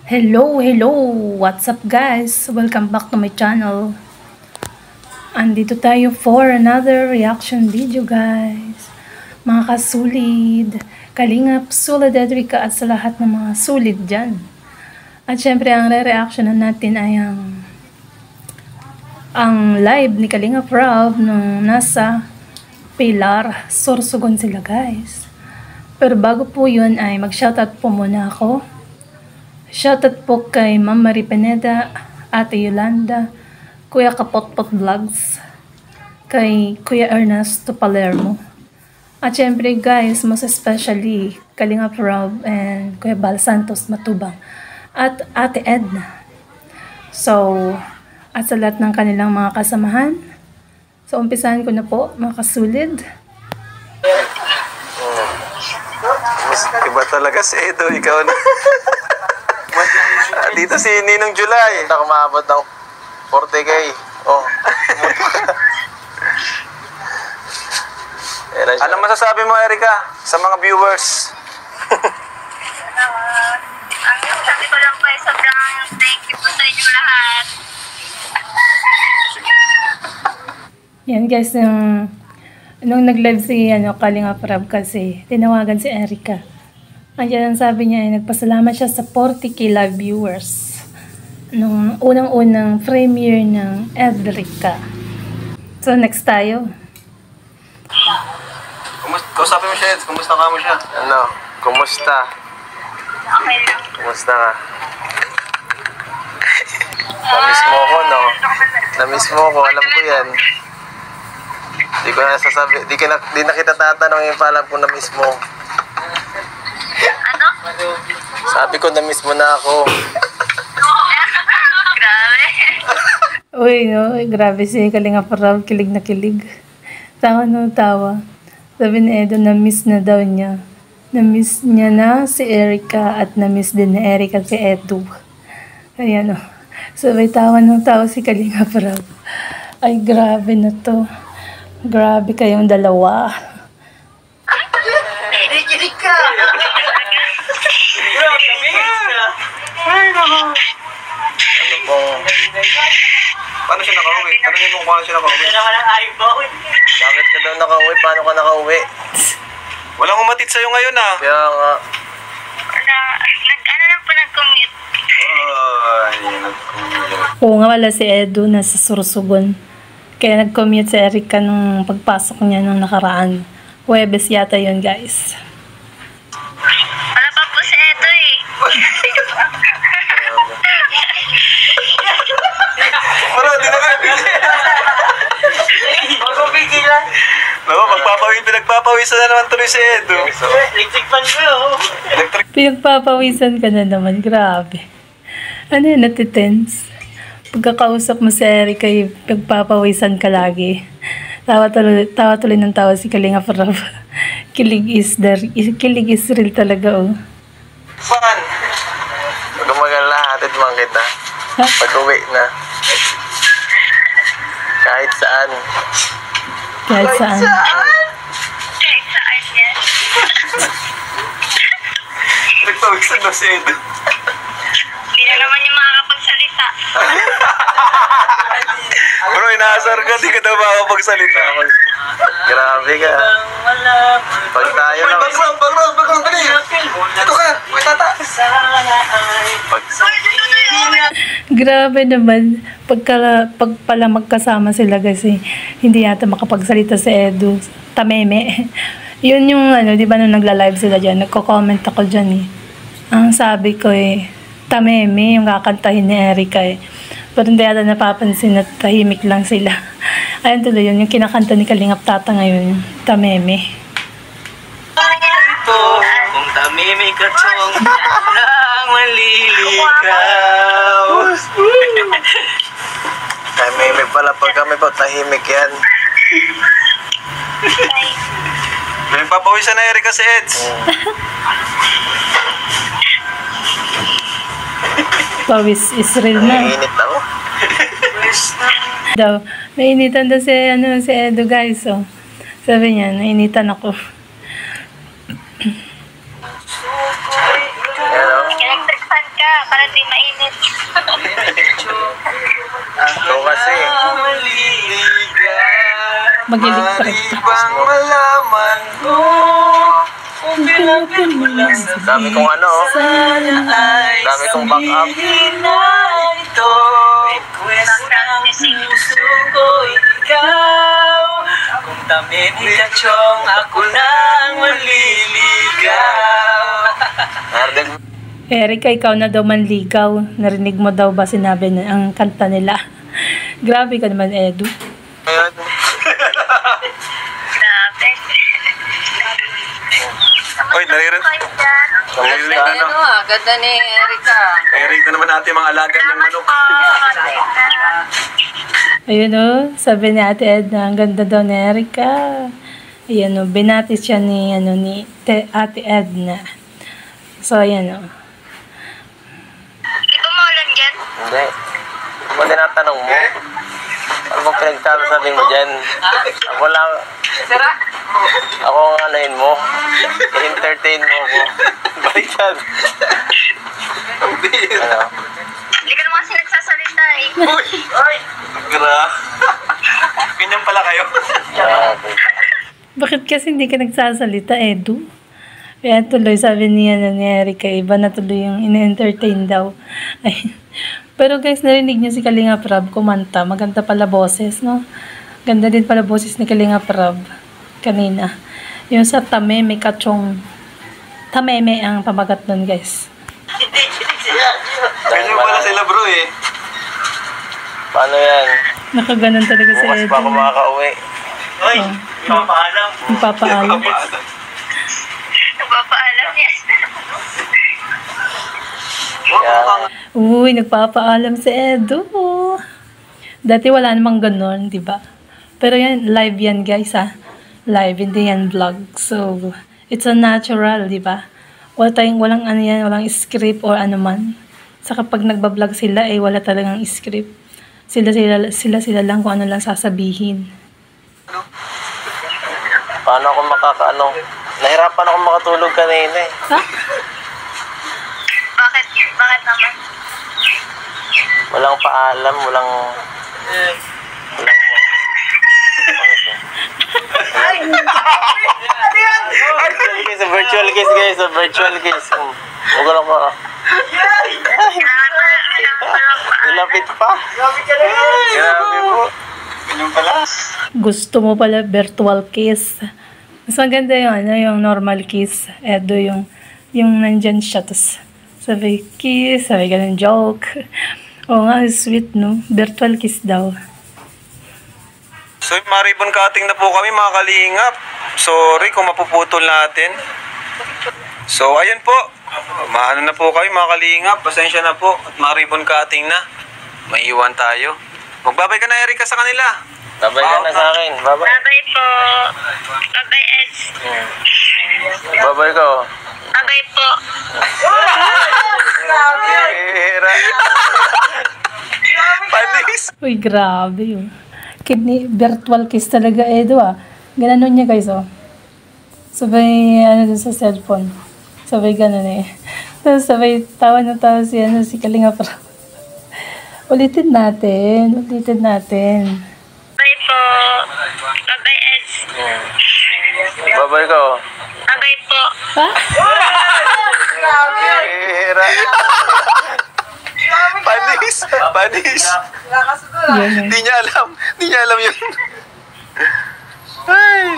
Hello! What's up guys? Welcome back to my channel. Andito tayo for another reaction video guys. Mga kasulid, Kalingap, Sulad Edrica at sa lahat ng mga sulid dyan. At syempre ang re-reactionan natin ay ang live ni Kalingap Rob nung nasa Pilar, Sorsogon sila guys. Pero bago po yun ay mag-shoutout po muna ako. Shoutout po kay Ma'am Marie Pineda, Ate Yolanda, Kuya Kapotpot Vlogs, kay Kuya Ernesto Palermo. At syempre guys, most especially Kalingap Rob and Kuya Bal Santos Matubang at Ate Edna. So, at sa lahat ng kanilang mga kasamahan. So, umpisahan ko na po mga kasulid. Iba talaga si Edo, ikaw na. Dito si Ninong July. Hindi ako maabot ng 40k. Oh. Anong masasabi mo, Erica, sa mga viewers? Ang sabi ko lang po ay sobrang thank you po sa inyo lahat. Yan guys, nung nag-live si Kalingap Rob kasi tinawagan si Erica. Andiyan ang sabi niya ay nagpasalamat siya sa 40k live viewers nung unang-unang premiere ng Edrica. So next tayo. Kausapin mo siya, Ed. Kumusta ka mo siya? Ano? Kumusta? Okay lang. Kumusta ka? Namiss mo ako, no? Namiss mo ako, alam ko yan. Di ko na sasabi, di na kita tatanong yung paalam ko namiss mo. Ano? Sabi ko namiss mo na ako. Grabe. Uy, no, grabe si Kalingap Rob, kilig na kilig. Tawa no tawa. Sabi ni Edo, na-miss na daw niya. Na-miss niya na si Erica at na-miss din ni Erica si Edo. Ayan o. Sabay tawa no tawa si Kalingap Rob. Ay, grabe na to. Grabe kayong dalawa. Kilig ka. Ano pong... Paano siya nakauwi? Tanungin mo kung paano siya nakauwi. Bakit ka daw nakauwi? Paano ka nakauwi? Walang umatid sa'yo ngayon, ah. Kaya nga... Ano lang po nag-commute. Ay, Oo nga, wala si Edo, nasa Sorsogon. Kaya nag-commute si Erica nung pagpasok niya nung nakaraan. Huwebes yata yun guys. Wala pa po si Edo eh. Wala, di na nga. Magpapigilan. No, pinagpapawisan na naman tuloy si Edo. Electric fan ko yun. Pinagpapawisan ka na naman, grabe. Ano yun, natitense? Pagkakausap mo si Erica, pagpapawisan ka lagi. Tawa tuloy ng tawa si Kalingap Rob. Kilig is real talaga, oh. Saan? Huwag kang mag-alala, hatid man kita. Pag-uwi na. Kahit saan. Kahit saan. Kahit saan yan. Nagpawisan na si Edo. Hindi na naman yung makakapagsalita. Bro, inaasar ka, di ka daw makakapagsalita. Grabe ka. Pag tayo lang... Background, dali. Ito ka, may tata. Pag... Grabe naman. Pagpala magkasama sila kasi hindi yata makapagsalita si Edo. Tameme. Yun yung di ba nung nagla-live sila dyan, nagko-comment ako dyan eh. Ang sabi ko tameme yung kakantahin ni Erica eh. Pero hindi yata napapansin at tahimik lang sila. Ayun tuloy yun, yung kinakanta ni Kalingap Tata ngayon, tameme. Ito, kung tamimi ka tong lang maliligaw. Tahimik pala pag kami po, tahimik yan. Pinagpapawisan na Erica si Eds. Pawis Israel na. Init ako. Daw, nainitan daw si Edo guys, oh. Sabi niya, nainitan ako. Yan o. Electric fan ka. para di mainit. Ikaw kasi. Mag-electric. Bang malaman mo kung pinapin mo lang sa Dami kong ano, oh. Dami kong back up. ito. Request ng puso ko ikaw. Kung tamin ikachong ako nang maliligaw. Narinig mo. Erika, ikaw na daw manligaw. Narinig mo daw ba sinabi na ang kanta nila? Grabe ka naman, Edu. Ayan. Grabe. Oy, naririnig. Kamusta ano? Ganda ni Erika. Naririnig na naman natin mga alaga ng manok. Ayun o, sabi ni Ate Edna, ang ganda daw ni Erika. Ayan o, binati siya ni, Ate Edna. So, ayan o. Di ba maulan dyan? Hindi. Ano tinatanong mo? Ano bang pinagsasabi mo dyan? Ako lang. Ako ang anahin mo. I-entertain mo ako. Baliktad. Ano? Hindi ka naman kasi nagsasalita eh. Ay! Gra. Ganyan pala kayo. Bakit kasi hindi ka nagsasalita, Edu? Kaya tuloy, sabi niya ni Erika, iba na tuloy yung in-entertain daw. Ay. Pero guys, narinig niyo si Kalinga Prab kumanta. Maganda pala boses, no? Ganda din pala boses ni Kalinga Prab kanina. Yung sa Tameme Kachong. Tameme ang pamagat nun, guys. Ganyan pala sila bro eh. Paano yan? Nakaganon talaga si Bukas Edu. pa ako makaka-uwi. Ay, papaalam. Papaalam. Nagpapaalam yan. Kaya, Uy, nagpapaalam si Edu. Dati wala namang ganon, di ba? Pero yan, live yan guys ha. Live, hindi yan vlog. So, it's a natural, di ba? Walang ano yan, walang script or ano man. Saka pag nagbablog sila, eh wala talagang script. Sila lang kung ano lang sasabihin. paano ako makakaano? Nahirapan ako makatulog kanina eh. Ha? Bakit? Bakit naman? Walang paalam, walang... Virtual kiss guys, virtual kiss. Huwag lang pa. Nilapit pa. Grabe po. Ganyan pala. Gusto mo pala virtual kiss. Mas maganda yung normal kiss. Edo yung nandyan siya. Tapos sabi kiss, sabi ganun joke. Oo nga, sweet no. Virtual kiss daw. So, maribon cutting na po kami mga kalingap. Sorry kung mapuputol natin. So, ayun po. Maano na po kami mga kalingap. Pasensya na po. At maribon cutting na. Maiiwan tayo. Magbabay ka na, Erika, sa kanila. Babay ka na sa akin. Babay. Babay po. Babay S. Babay ko. Babay po. Hira. Panis. Uy, grabe yun. Virtual kiss talaga, Edo ah. Gananon niya guys, oh. Sabay, dun sa cellphone. Sabay ganun eh. Tapos sabay, tawa na tawa si Kalinga Prab. Ulitin natin. Babay po. Babay S. Babay ko. Babay po. Ha? Hira. Panis. Yun, Di niya alam yun. Ay.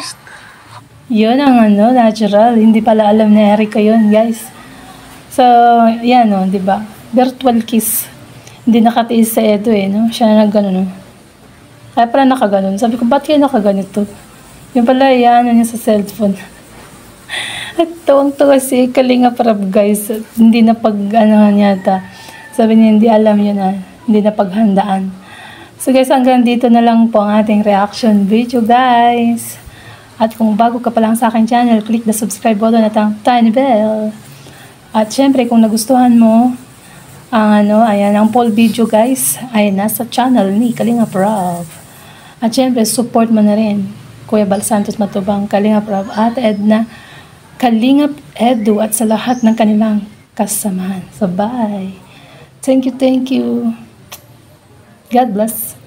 yun ang natural. Hindi pala alam ni Erika yun, guys. So, yan o, di ba? Virtual kiss. Hindi nakatiis sa Edo eh, no? Siya na nagganon, no? Kaya pala nakaganon. Sabi ko, ba't kayo nakaganito? Yung pala, yan, niya sa cellphone. At tawang-tawa si Kalinga Prab, guys. Hindi na yata. Sabi niya, hindi alam yun, hindi na paghandaan. So guys, hanggang dito na lang po ang ating reaction video, guys. At kung bago ka pa lang sa akin channel, click the subscribe button at ang tiny bell. At syempre, kung nagustuhan mo ang ang poll video, guys, ay nasa channel ni Kalinga Prab. At syempre, support mo na rin Kuya Bal Santos Matubang, Kalinga Prab, at Edna, Kalingap Edu, at sa lahat ng kanilang kasamahan. So bye! Thank you, thank you. God bless.